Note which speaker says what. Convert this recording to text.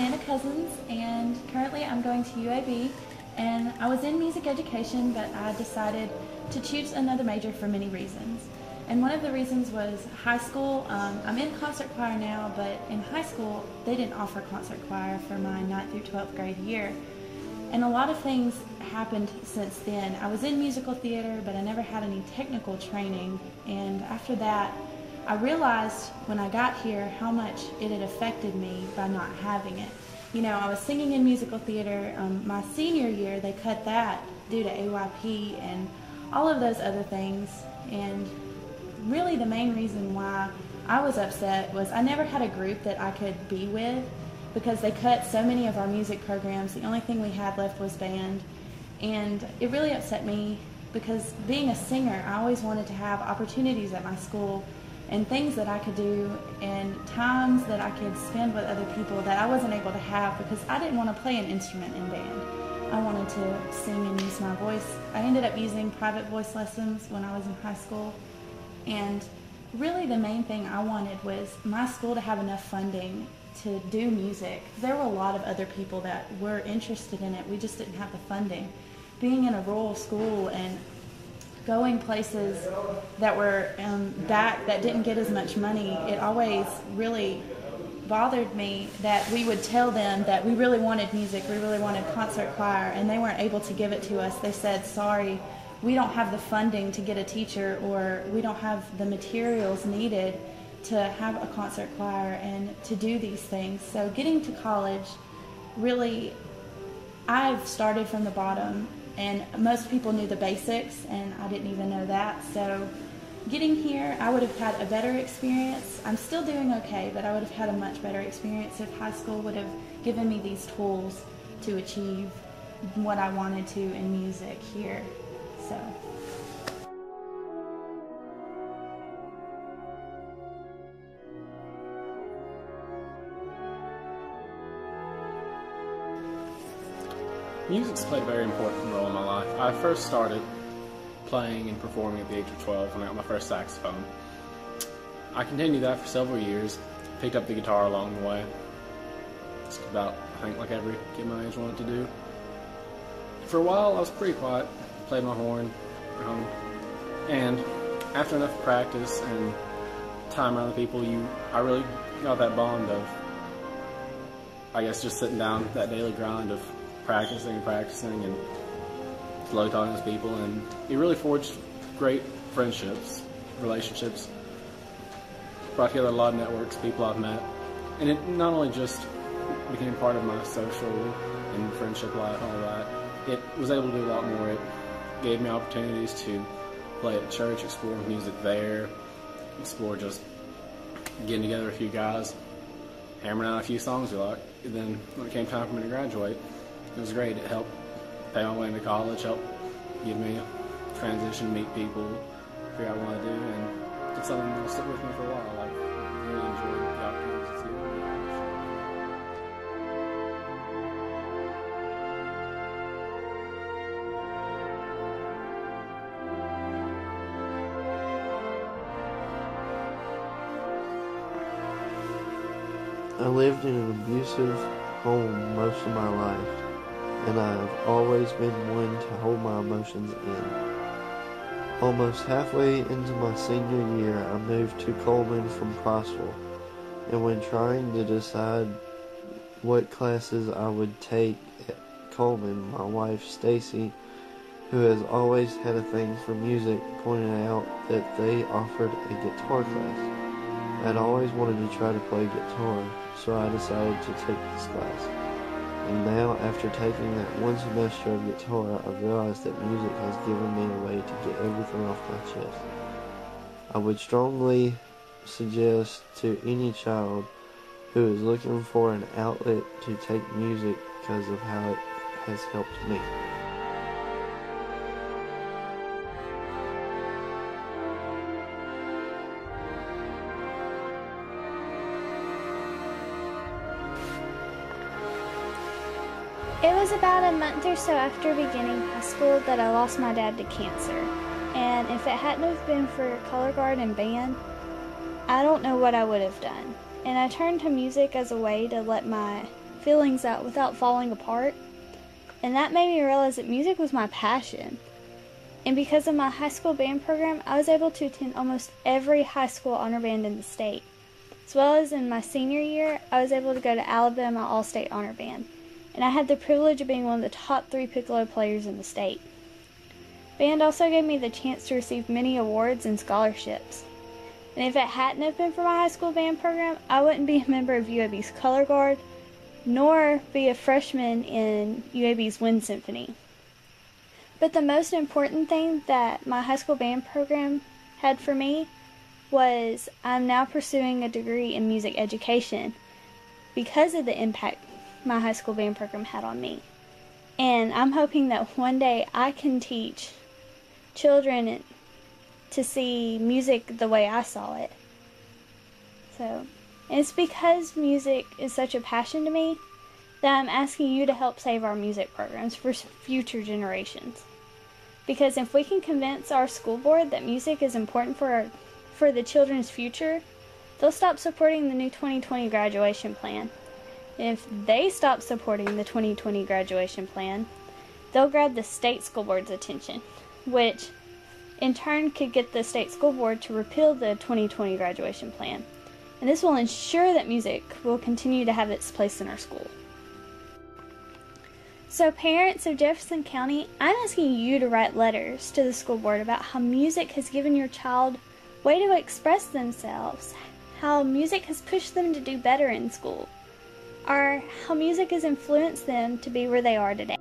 Speaker 1: Amanda Cousins, and currently I'm going to UAB. And I was in music education, but I decided to choose another major for many reasons. And one of the reasons was high school. I'm in concert choir now, but in high school they didn't offer concert choir for my 9th through 12th grade year. And a lot of things happened since then. I was in musical theater, but I never had any technical training. And after that, I realized when I got here how much it had affected me by not having it. You know, I was singing in musical theater. My senior year, they cut that due to AYP and all of those other things. And really the main reason why I was upset was I never had a group that I could be with, because they cut so many of our music programs. The only thing we had left was band. And it really upset me because being a singer, I always wanted to have opportunities at my school and things that I could do and times that I could spend with other people that I wasn't able to have because I didn't want to play an instrument in band. I wanted to sing and use my voice. I ended up using private voice lessons when I was in high school. And really the main thing I wanted was my school to have enough funding to do music. There were a lot of other people that were interested in it. We just didn't have the funding. Being in a rural school and going places that were back that didn't get as much money, it always really bothered me that we would tell them that we really wanted music, we really wanted concert choir, and they weren't able to give it to us. They said, sorry, we don't have the funding to get a teacher, or we don't have the materials needed to have a concert choir and to do these things. So getting to college, really, I've started from the bottom, and most people knew the basics, and I didn't even know that. So getting here, I would have had a better experience. I'm still doing okay, but I would have had a much better experience if high school would have given me these tools to achieve what I wanted to in music here. So.
Speaker 2: Music's played a very important role in my life. I first started playing and performing at the age of 12 when I got my first saxophone. I continued that for several years, picked up the guitar along the way. Just about, I think, like every kid my age wanted to do. For a while, I was pretty quiet, played my horn, and after enough practice and time around the people, I really got that bond of, I guess, just sitting down, that daily grind of practicing and slowly talking to people, and it really forged great friendships, relationships, brought together a lot of networks, people I've met, and it not only just became part of my social and friendship life and all that, it was able to do a lot more. It gave me opportunities to play at church, explore music there, explore just getting together with a few guys, hammering out a few songs we liked. And then when it came time for me to graduate, it was great. It helped pay my way into college, helped give me a transition, meet people, figure out what I want to do, and it's something that'll stick with me for a while. I've really enjoyed the opportunity to see it.
Speaker 3: I lived in an abusive home most of my life, and I have always been one to hold my emotions in. Almost halfway into my senior year, I moved to Coleman from Crossville, and when trying to decide what classes I would take at Coleman, my wife Stacy, who has always had a thing for music, pointed out that they offered a guitar class. I'd always wanted to try to play guitar, so I decided to take this class. And now, after taking that one semester of guitar, I've realized that music has given me a way to get everything off my chest. I would strongly suggest to any child who is looking for an outlet to take music because of how it has helped me.
Speaker 4: It was about a month or so after beginning high school that I lost my dad to cancer. And if it hadn't have been for color guard and band, I don't know what I would have done. And I turned to music as a way to let my feelings out without falling apart. And that made me realize that music was my passion. And because of my high school band program, I was able to attend almost every high school honor band in the state. As well as in my senior year, I was able to go to Alabama All-State Honor Band. And I had the privilege of being one of the top 3 piccolo players in the state. Band also gave me the chance to receive many awards and scholarships. And if it hadn't have been for my high school band program, I wouldn't be a member of UAB's Color Guard, nor be a freshman in UAB's Wind Symphony. But the most important thing that my high school band program had for me was I'm now pursuing a degree in music education because of the impact my high school band program had on me. And I'm hoping that one day I can teach children to see music the way I saw it. So, and it's because music is such a passion to me that I'm asking you to help save our music programs for future generations. Because if we can convince our school board that music is important for the children's future, they'll stop supporting the new 2020 graduation plan. And if they stop supporting the 2020 graduation plan, they'll grab the state school board's attention, which in turn could get the state school board to repeal the 2020 graduation plan. And this will ensure that music will continue to have its place in our school. So parents of Jefferson County, I'm asking you to write letters to the school board about how music has given your child a way to express themselves, how music has pushed them to do better in school, or how music has influenced them to be where they are today.